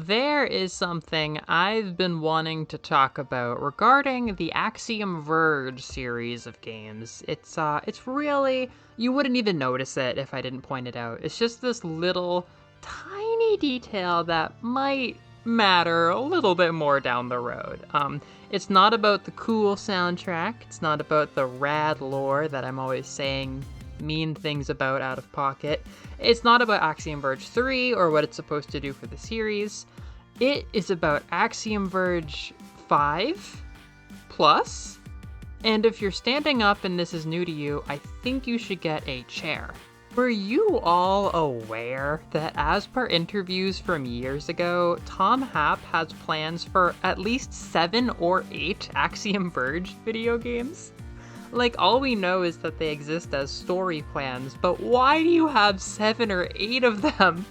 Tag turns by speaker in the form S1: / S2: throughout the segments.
S1: there is something I've been wanting to talk about regarding the Axiom Verge series of games. It's really, you wouldn't even notice it if I didn't point it out. It's just this little tiny detail that might matter a little bit more down the road. It's not about the cool soundtrack. It's not about the rad lore that I'm always saying mean things about out of pocket. It's not about Axiom Verge 3 or what it's supposed to do for the series. It is about Axiom Verge 5 plus. And if you're standing up and this is new to you, I think you should get a chair. Were you all aware that as per interviews from years ago, Tom Happ has plans for at least 7 or 8 Axiom Verge video games? Like, all we know is that they exist as story plans, but why do you have 7 or 8 of them?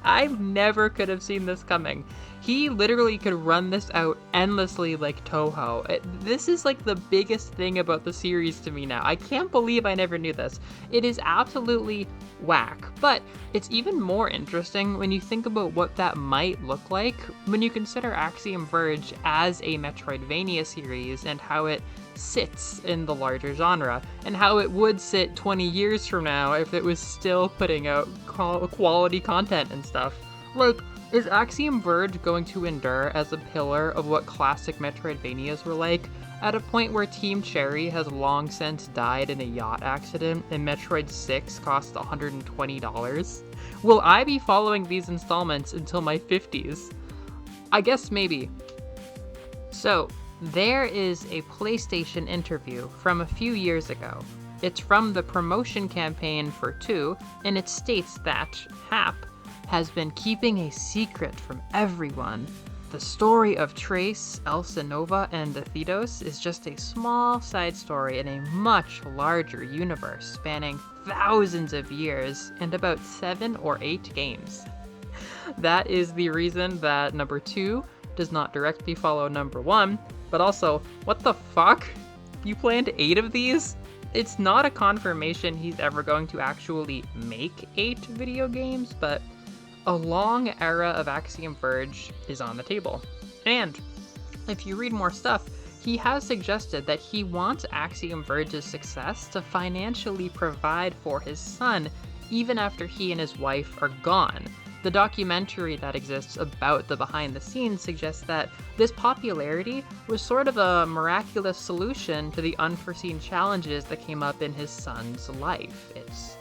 S1: I never could have seen this coming. He literally could run this out endlessly like Toho. This is like the biggest thing about the series to me now. I can't believe I never knew this. It is absolutely whack, but it's even more interesting when you think about what that might look like when you consider Axiom Verge as a Metroidvania series and how it sits in the larger genre, and how it would sit 20 years from now if it was still putting out quality content and stuff. Like, is Axiom Verge going to endure as a pillar of what classic Metroidvanias were like, at a point where Team Cherry has long since died in a yacht accident and Metroid 6 cost $120? Will I be following these installments until my 50s? I guess maybe. So, there is a PlayStation interview from a few years ago. It's from the promotion campaign for 2, and it states that Happ has been keeping a secret from everyone. The story of Trace, Elsa Nova, and Athedos is just a small side story in a much larger universe spanning thousands of years and about 7 or 8 games. That is the reason that number 2 does not directly follow number 1, but also, what the fuck? You planned 8 of these? It's not a confirmation he's ever going to actually make 8 video games, but a long era of Axiom Verge is on the table. And if you read more stuff, he has suggested that he wants Axiom Verge's success to financially provide for his son even after he and his wife are gone. The documentary that exists about the behind the scenes suggests that this popularity was sort of a miraculous solution to the unforeseen challenges that came up in his son's life. It's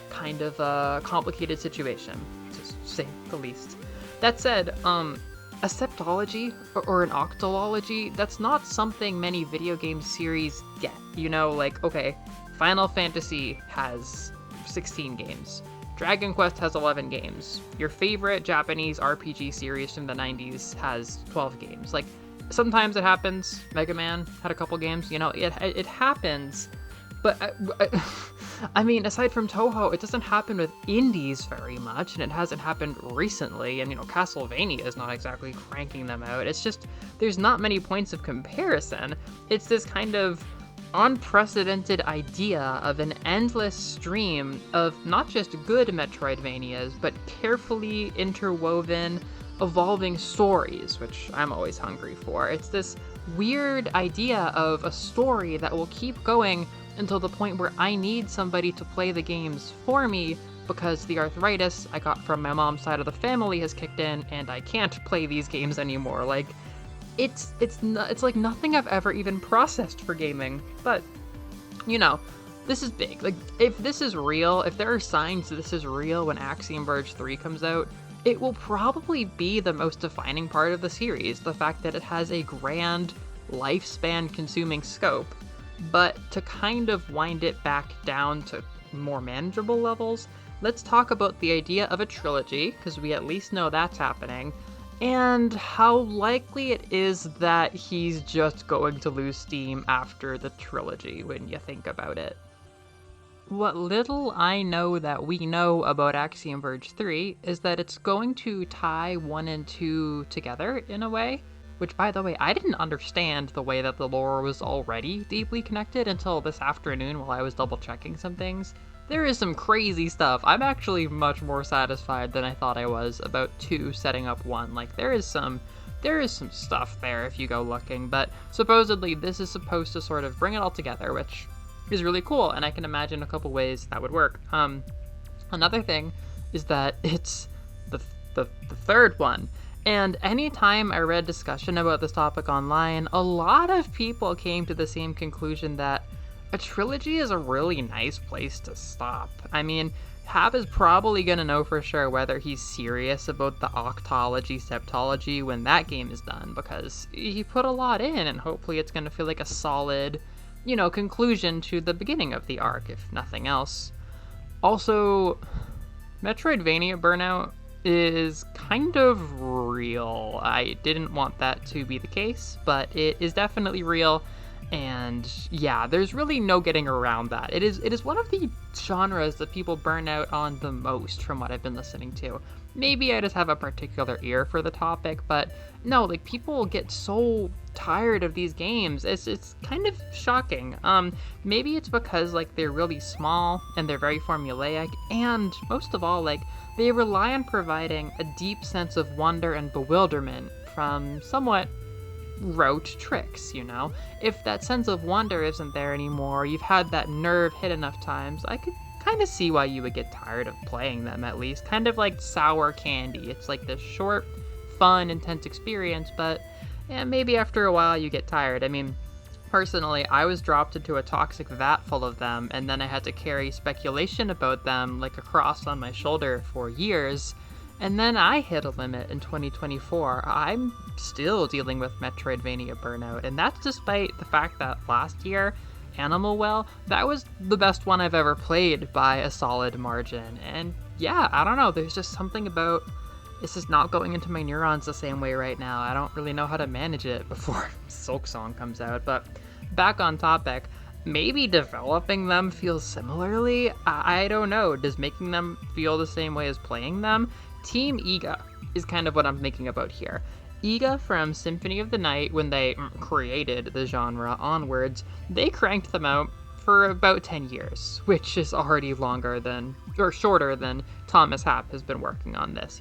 S1: kind of a complicated situation, to say the least. That said, a septology or an octology, that's not something many video game series get. You know, like, okay, Final Fantasy has 16 games. Dragon Quest has 11 games. Your favorite Japanese RPG series from the 90s has 12 games. Like, sometimes it happens. Mega Man had a couple games. You know, it happens. But, I mean, aside from Toho, it doesn't happen with indies very much, and it hasn't happened recently. And, you know, Castlevania is not exactly cranking them out. It's just, there's not many points of comparison. It's this kind of unprecedented idea of an endless stream of not just good Metroidvanias, but carefully interwoven, evolving stories, which I'm always hungry for. It's this weird idea of a story that will keep going until the point where I need somebody to play the games for me because the arthritis I got from my mom's side of the family has kicked in and I can't play these games anymore. Like, it's like nothing I've ever even processed for gaming. But, you know, this is big. Like, if this is real, if there are signs that this is real when Axiom Verge 3 comes out, it will probably be the most defining part of the series, the fact that it has a grand, lifespan-consuming scope. But to kind of wind it back down to more manageable levels, let's talk about the idea of a trilogy, because we at least know that's happening, and how likely it is that he's just going to lose steam after the trilogy when you think about it. What little I know that we know about Axiom Verge 3 is that it's going to tie 1 and 2 together in a way, which, by the way, I didn't understand the way that the lore was already deeply connected until this afternoon while I was double checking some things. there is some crazy stuff. I'm actually much more satisfied than I thought I was about 2 setting up 1. Like, there is some stuff there if you go looking, but supposedly this is supposed to sort of bring it all together, which is really cool, and I can imagine a couple ways that would work. Another thing is that it's the third one. And anytime I read discussion about this topic online, a lot of people came to the same conclusion that a trilogy is a really nice place to stop. I mean, Hap is probably going to know for sure whether he's serious about the octology, septology when that game is done, because he put a lot in, and hopefully it's going to feel like a solid, conclusion to the beginning of the arc, if nothing else. Also, Metroidvania burnout is kind of real. I didn't want that to be the case, but it is definitely real, and yeah, there's really no getting around that. It is one of the genres that people burn out on the most from what I've been listening to. Maybe I just have a particular ear for the topic, but no, like, people get so tired of these games. It's kind of shocking. Maybe it's because, like, they're really small and they're very formulaic, and most of all, like, they rely on providing a deep sense of wonder and bewilderment from somewhat rote tricks, If that sense of wonder isn't there anymore, you've had that nerve hit enough times, I could kind of see why you would get tired of playing them, at least. Kind of like sour candy. It's like this short, fun, intense experience, but maybe after a while you get tired. I mean, personally, I was dropped into a toxic vat full of them, and then I had to carry speculation about them like a cross on my shoulder for years, and then I hit a limit in 2024. I'm still dealing with Metroidvania burnout, and that's despite the fact that last year, Animal Well, that was the best one I've ever played by a solid margin. And yeah, I don't know, there's just something about it's just not going into my neurons the same way right now. I don't really know how to manage it before Silk Song comes out. But back on topic, maybe developing them feels similarly? I don't know. Does making them feel the same way as playing them? Team Iga is kind of what I'm thinking about here. Iga from Symphony of the Night, when they created the genre onwards, they cranked them out for about 10 years, which is already shorter than Thomas Happ has been working on this,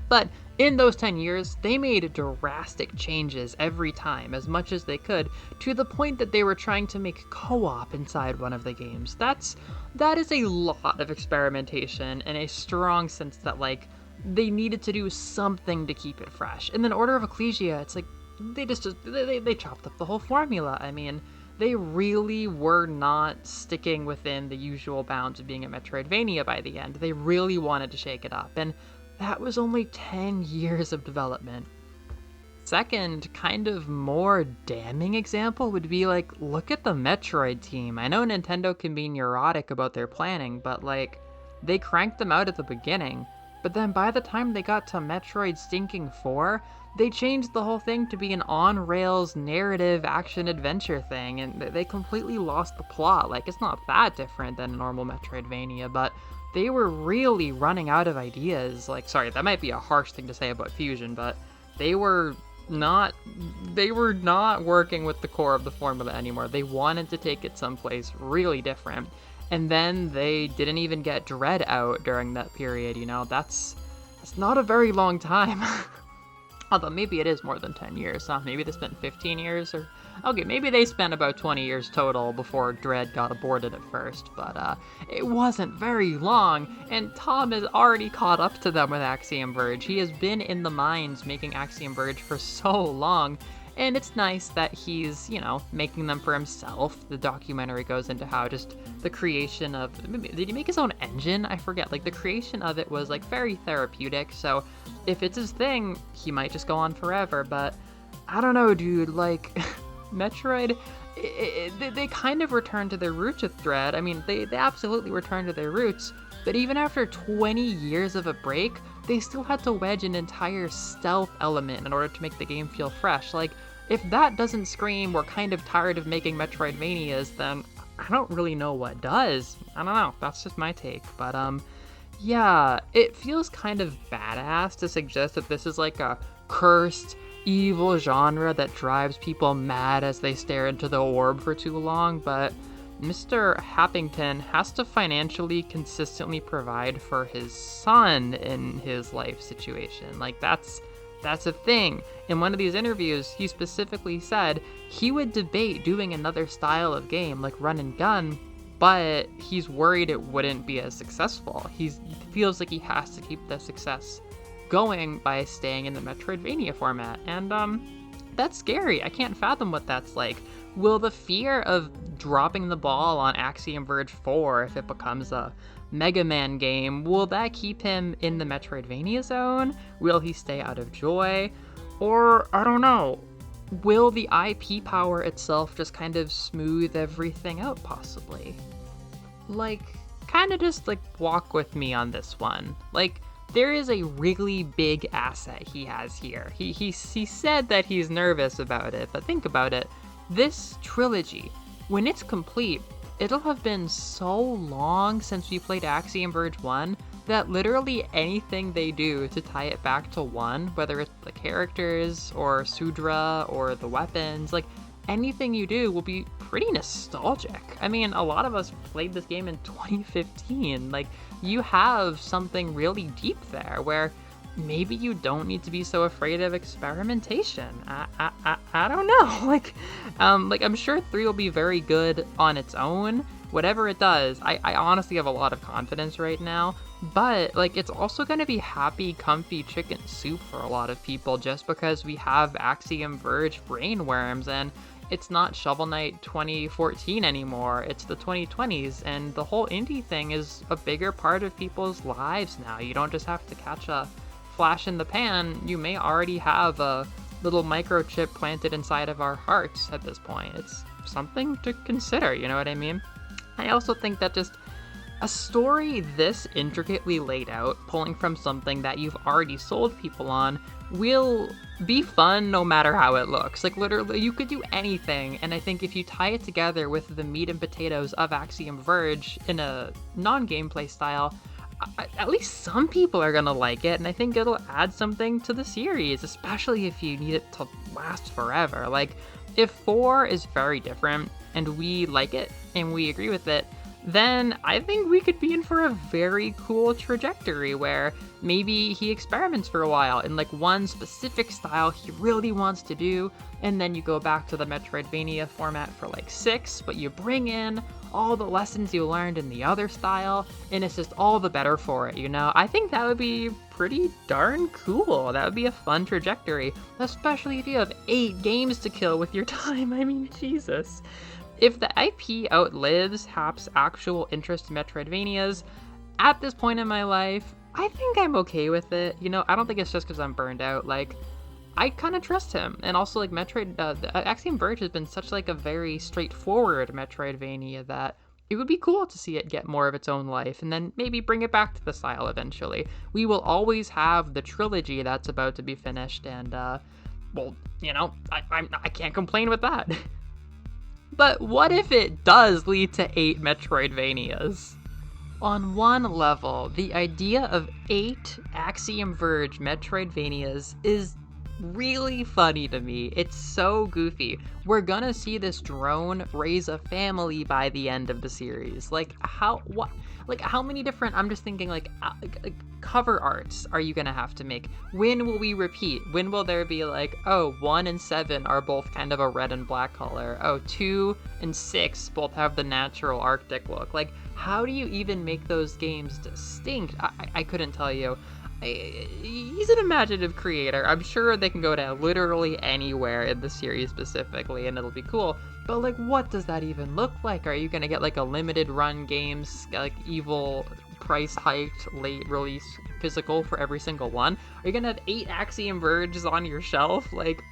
S1: But in those 10 years, they made drastic changes every time, as much as they could, to the point that they were trying to make co-op inside one of the games. That is a lot of experimentation and a strong sense that, like, they needed to do something to keep it fresh. And then Order of Ecclesia, it's like, they chopped up the whole formula. I mean, they really were not sticking within the usual bounds of being a Metroidvania by the end. They really wanted to shake it up, and that was only 10 years of development. Second, kind of more damning example would be, like, look at the Metroid team. I know Nintendo can be neurotic about their planning, but, like, they cranked them out at the beginning, but then by the time they got to Metroid Stinking 4, they changed the whole thing to be an on-rails narrative action-adventure thing, and they completely lost the plot. Like, it's not that different than a normal Metroidvania, but they were really running out of ideas. Like, sorry, that might be a harsh thing to say about Fusion, but they were not working with the core of the formula anymore. They wanted to take it someplace really different. And then they didn't even get Dread out during that period, That's not a very long time. Although maybe it is more than 10 years, huh? Maybe they spent 15 years, or... Okay, maybe they spent about 20 years total before Dread got aborted at first, but it wasn't very long, and Tom has already caught up to them with Axiom Verge. He has been in the mines making Axiom Verge for so long, and it's nice that he's, making them for himself. The documentary goes into how just the creation of... Did he make his own engine? I forget. Like, the creation of it was, like, very therapeutic, so if it's his thing, he might just go on forever, but I don't know, dude, like... Metroid, they kind of returned to their roots with Dread. I mean, they absolutely returned to their roots, but even after 20 years of a break, they still had to wedge an entire stealth element in order to make the game feel fresh. Like, if that doesn't scream we're kind of tired of making Metroidvanias, then I don't really know what does. I don't know, that's just my take, but yeah, it feels kind of badass to suggest that this is like a cursed, evil genre that drives people mad as they stare into the orb for too long, but Mr. Happington has to financially consistently provide for his son in his life situation. Like, that's a thing. In one of these interviews, he specifically said he would debate doing another style of game, like run and gun, but he's worried it wouldn't be as successful. He feels like he has to keep the success going by staying in the Metroidvania format, and that's scary. I can't fathom what that's like. Will the fear of dropping the ball on Axiom Verge 4 if it becomes a Mega Man game, will that keep him in the Metroidvania zone? Will he stay out of Joy? Or, I don't know, will the IP power itself just kind of smooth everything out, possibly? Like, kind of just, like, walk with me on this one. Like, there is a really big asset he has here. He said that he's nervous about it, but think about it. This trilogy, when it's complete, it'll have been so long since we played Axiom Verge 1 that literally anything they do to tie it back to 1, whether it's the characters or Sudra or the weapons, like anything you do will be pretty nostalgic. I mean, a lot of us played this game in 2015. Like, you have something really deep there where maybe you don't need to be so afraid of experimentation. I don't know. Like I'm sure 3 will be very good on its own. Whatever it does, I honestly have a lot of confidence right now. But like, it's also going to be happy, comfy chicken soup for a lot of people just because we have Axiom Verge brainworms, and it's not Shovel Knight 2014 anymore. It's the 2020s, and the whole indie thing is a bigger part of people's lives now. You don't just have to catch a flash in the pan. You may already have a little microchip planted inside of our hearts at this point. It's something to consider, you know what I mean? I also think that just a story this intricately laid out, pulling from something that you've already sold people on, will be fun no matter how it looks. Like, literally, you could do anything, and I think if you tie it together with the meat and potatoes of Axiom Verge in a non-gameplay style, at least some people are gonna like it, and I think it'll add something to the series, especially if you need it to last forever. Like, if 4 is very different, and we like it, and we agree with it, then I think we could be in for a very cool trajectory where maybe he experiments for a while in like one specific style he really wants to do, and then you go back to the Metroidvania format for like 6, but you bring in all the lessons you learned in the other style, and it's just all the better for it, you know? I think that would be pretty darn cool. That would be a fun trajectory, especially if you have 8 games to kill with your time. I mean, Jesus. If the IP outlives Hap's actual interest in Metroidvanias, at this point in my life, I think I'm okay with it. You know, I don't think it's just because I'm burned out. Like, I kind of trust him. And also, like, Axiom Verge has been such, like, a very straightforward Metroidvania that it would be cool to see it get more of its own life and then maybe bring it back to the style eventually. We will always have the trilogy that's about to be finished, and, well, you know, I can't complain with that. But what if it does lead to 8 Metroidvanias? On one level, the idea of 8 Axiom Verge Metroidvanias is really funny to me. It's so goofy. We're gonna see this drone raise a family by the end of the series. Like, how many different, I'm just thinking, like cover arts are you gonna have to make? When will we repeat? When will there be like, oh, 1 and 7 are both kind of a red and black color. Oh, 2 and 6 both have the natural Arctic look. Like, how do you even make those games distinct? I couldn't tell you. He's an imaginative creator. I'm sure they can go to literally anywhere in the series specifically, and it'll be cool. But, like, what does that even look like? Are you gonna get, like, a limited run games, like, evil price hiked late release physical for every single one? Are you gonna have 8 Axiom Verges on your shelf? Like,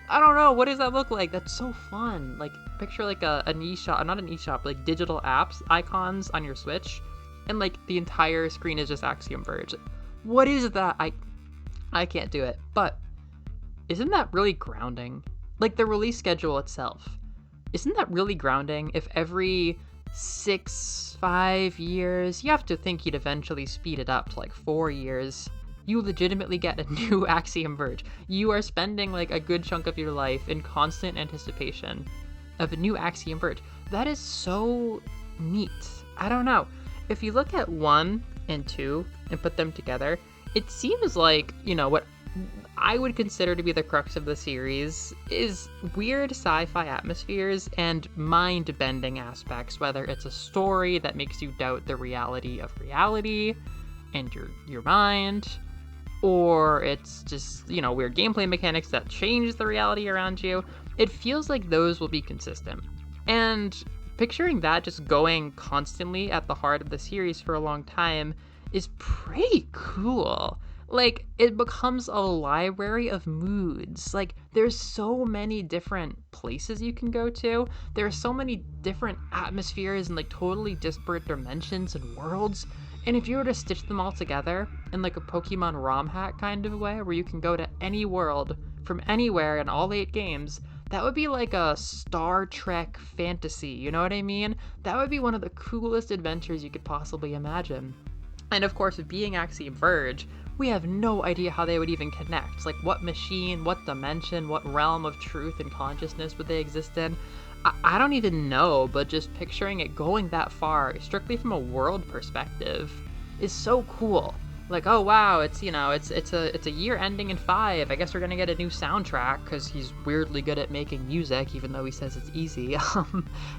S1: I don't know. What does that look like? That's so fun. Like, picture, like, an eShop, not an eShop, like, digital apps icons on your Switch, and, like, the entire screen is just Axiom Verge. What is that? I can't do it. But isn't that really grounding? Like, the release schedule itself. Isn't that really grounding if every 5 years, you have to think you'd eventually speed it up to like 4 years, you legitimately get a new Axiom Verge. You are spending like a good chunk of your life in constant anticipation of a new Axiom Verge. That is so neat. I don't know. If you look at 1 and 2 and put them together, it seems like, what I would consider to be the crux of the series is weird sci-fi atmospheres and mind-bending aspects, whether it's a story that makes you doubt the reality of reality and your mind, or it's just, weird gameplay mechanics that change the reality around you. It feels like those will be consistent. And picturing that just going constantly at the heart of the series for a long time is pretty cool. Like, it becomes a library of moods. Like, there's so many different places you can go to. There are so many different atmospheres and, like, totally disparate dimensions and worlds. And if you were to stitch them all together in, like, a Pokemon ROM hack kind of way, where you can go to any world from anywhere in all 8 games, that would be like a Star Trek fantasy, you know what I mean? That would be one of the coolest adventures you could possibly imagine. And of course, being Axiom Verge, we have no idea how they would even connect. Like, what machine, what dimension, what realm of truth and consciousness would they exist in? I don't even know, but just picturing it going that far, strictly from a world perspective, is so cool. Like, oh wow, it's a year ending in 5. I guess we're gonna get a new soundtrack because he's weirdly good at making music, even though he says it's easy.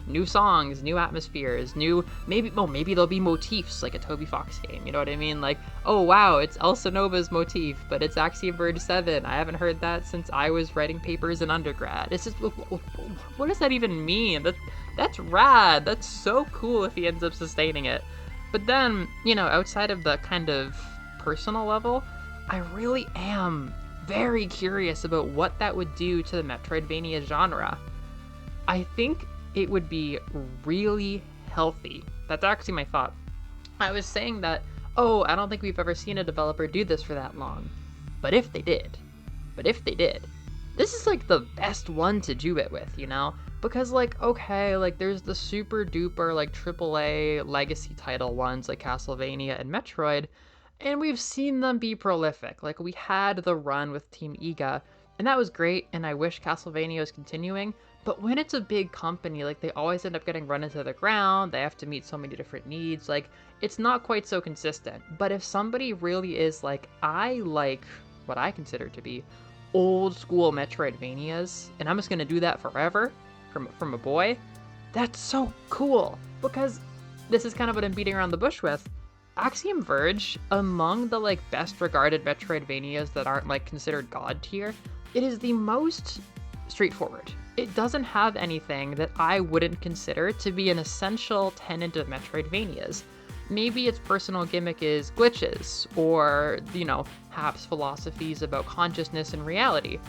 S1: New songs, new atmospheres, maybe there'll be motifs like a Toby Fox game. You know what I mean? Like, oh wow, it's Elsa Nova's motif, but it's Axiom Verge 7. I haven't heard that since I was writing papers in undergrad. It's just, what does that even mean? That's rad. That's so cool if he ends up sustaining it. But then, outside of the kind of personal level, I really am very curious about what that would do to the Metroidvania genre. I think it would be really healthy. That's actually my thought. I was saying that, I don't think we've ever seen a developer do this for that long. But if they did, this is like the best one to do it with, Because, there's the super duper, AAA legacy title ones like Castlevania and Metroid, and we've seen them be prolific. Like, we had the run with Team Iga, and that was great, and I wish Castlevania was continuing, but when it's a big company, they always end up getting run into the ground, they have to meet so many different needs, it's not quite so consistent. But if somebody really is I like what I consider to be old school Metroidvanias, and I'm just gonna do that forever, from a boy, that's so cool, because this is kind of what I'm beating around the bush with. Axiom Verge, among the best regarded Metroidvanias that aren't considered god tier, it is the most straightforward. It doesn't have anything that I wouldn't consider to be an essential tenet of Metroidvanias. Maybe its personal gimmick is glitches, or, Hap's philosophies about consciousness and reality.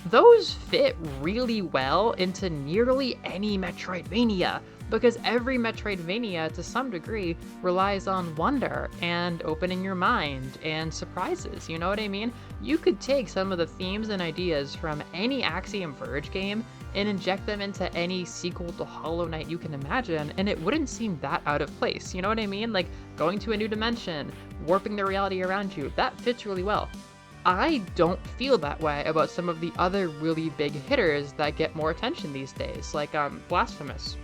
S1: Those fit really well into nearly any Metroidvania, because every Metroidvania, to some degree, relies on wonder and opening your mind and surprises, you know what I mean? You could take some of the themes and ideas from any Axiom Verge game and inject them into any sequel to Hollow Knight you can imagine, and it wouldn't seem that out of place, you know what I mean? Going to a new dimension, warping the reality around you, that fits really well. I don't feel that way about some of the other really big hitters that get more attention these days, like Blasphemous.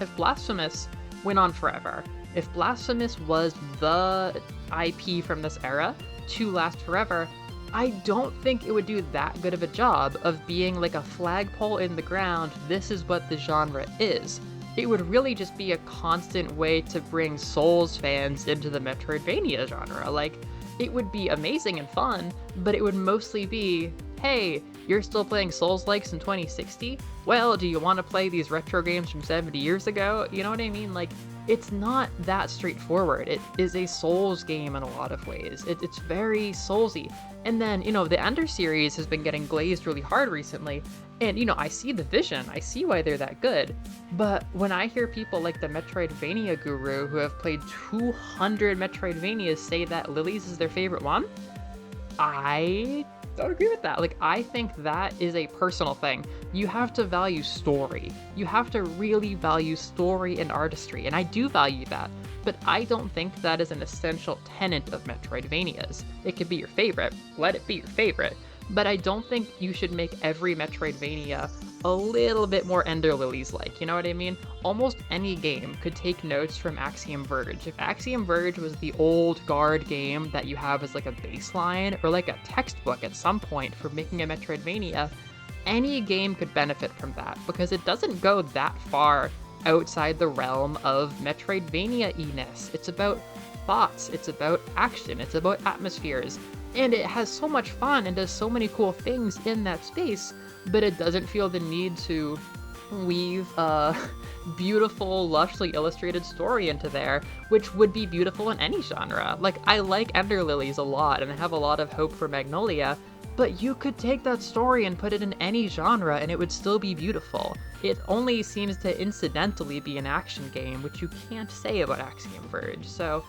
S1: If Blasphemous went on forever, if Blasphemous was the IP from this era to last forever, I don't think it would do that good of a job of being a flagpole in the ground, this is what the genre is. It would really just be a constant way to bring Souls fans into the Metroidvania genre. It would be amazing and fun, but it would mostly be, hey, you're still playing Souls-likes in 2060? Well, do you want to play these retro games from 70 years ago? You know what I mean? It's not that straightforward. It is a Souls game in a lot of ways. It's very Soulsy. And then, the Ender series has been getting glazed really hard recently, and, I see the vision. I see why they're that good. But when I hear people like the Metroidvania guru who have played 200 Metroidvanias say that Lily's is their favorite one, I don't agree with that. I think that is a personal thing. You have to value story. You have to really value story and artistry, and I do value that, but I don't think that is an essential tenet of Metroidvanias. It could be your favorite, let it be your favorite, but I don't think you should make every Metroidvania a little bit more Ender Lilies-like, you know what I mean? Almost any game could take notes from Axiom Verge. If Axiom Verge was the old guard game that you have as like a baseline, or like a textbook at some point for making a Metroidvania, any game could benefit from that, because it doesn't go that far outside the realm of Metroidvania-iness. It's about thoughts, it's about action, it's about atmospheres, and it has so much fun and does so many cool things in that space, but it doesn't feel the need to weave a beautiful, lushly illustrated story into there, which would be beautiful in any genre. Like, I like Ender Lilies a lot, and I have a lot of hope for Magnolia, but you could take that story and put it in any genre and it would still be beautiful. It only seems to incidentally be an action game, which you can't say about Axiom Verge. So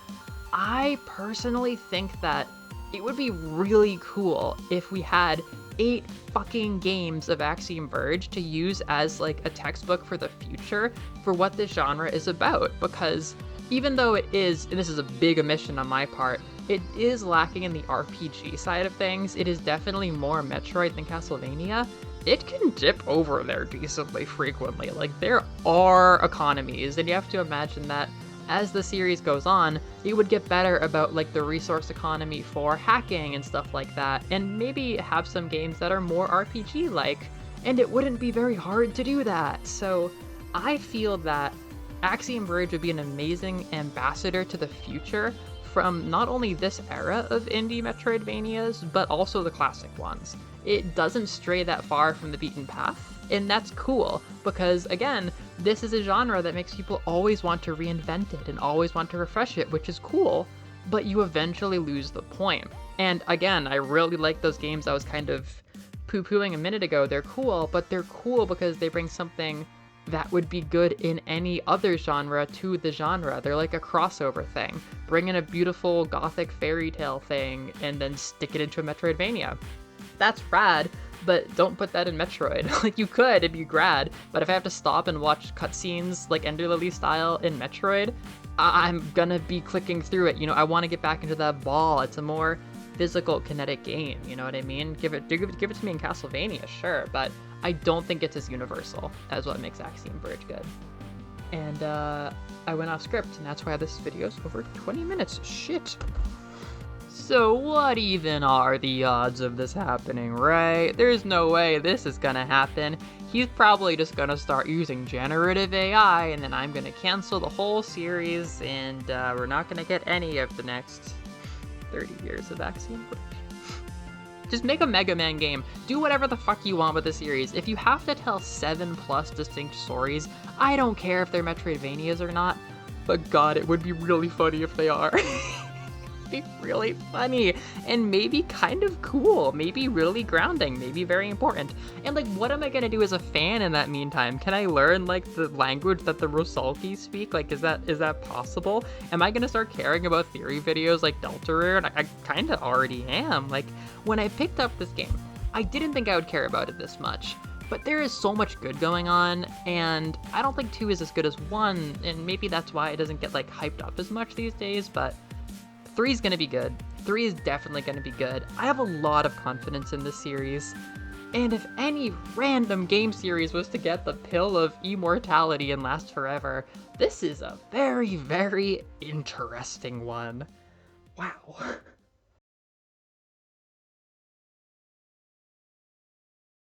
S1: I personally think that it would be really cool if we had 8 fucking games of Axiom Verge to use as like a textbook for the future for what this genre is about, because even though it is, and this is a big omission on my part, it is lacking in the RPG side of things. It is definitely more Metroid than Castlevania. It can dip over there decently frequently. Like, there are economies, and you have to imagine that as the series goes on, it would get better about like the resource economy for hacking and stuff like that, and maybe have some games that are more RPG-like, and it wouldn't be very hard to do that. So I feel that Axiom Verge would be an amazing ambassador to the future from not only this era of indie Metroidvanias, but also the classic ones. It doesn't stray that far from the beaten path, and that's cool, because again, this is a genre that makes people always want to reinvent it and always want to refresh it, which is cool, but you eventually lose the point. And again, I really like those games I was kind of poo-pooing a minute ago. They're cool, but they're cool because they bring something that would be good in any other genre to the genre. They're like a crossover thing. Bring in a beautiful gothic fairy tale thing and then stick it into a Metroidvania. That's rad, but don't put that in Metroid. Like, you could, it'd be rad, but if I have to stop and watch cutscenes like Ender Lily style in Metroid, I'm gonna be clicking through it. You know, I want to get back into that ball. It's a more physical, kinetic game, you know what I mean? Give it to me in Castlevania, sure, but I don't think it's as universal as what makes Axiom Verge good. And I went off script, and that's why this video's over 20 minutes. Shit. So what even are the odds of this happening, right? There's no way this is gonna happen. He's probably just gonna start using generative AI, and then I'm gonna cancel the whole series, and we're not gonna get any of the next 30 years of Axiom Verge. Just make a Mega Man game. Do whatever the fuck you want with the series. If you have to tell 7+ distinct stories, I don't care if they're Metroidvanias or not, but god, it would be really funny if they are. Be really funny and maybe kind of cool, maybe really grounding, maybe very important. And like, what am I gonna do as a fan in that meantime? Can I learn like the language that the Rosalki speak? Like, is that possible? Am I gonna start caring about theory videos like Deltarune? I kind of already am. Like, when I picked up this game, I didn't think I would care about it this much, but there is so much good going on, and I don't think 2 is as good as 1, and maybe that's why it doesn't get like hyped up as much these days, but 3 is going to be good. 3 is definitely going to be good. I have a lot of confidence in this series. And if any random game series was to get the pill of immortality and last forever, this is a very, very interesting one. Wow.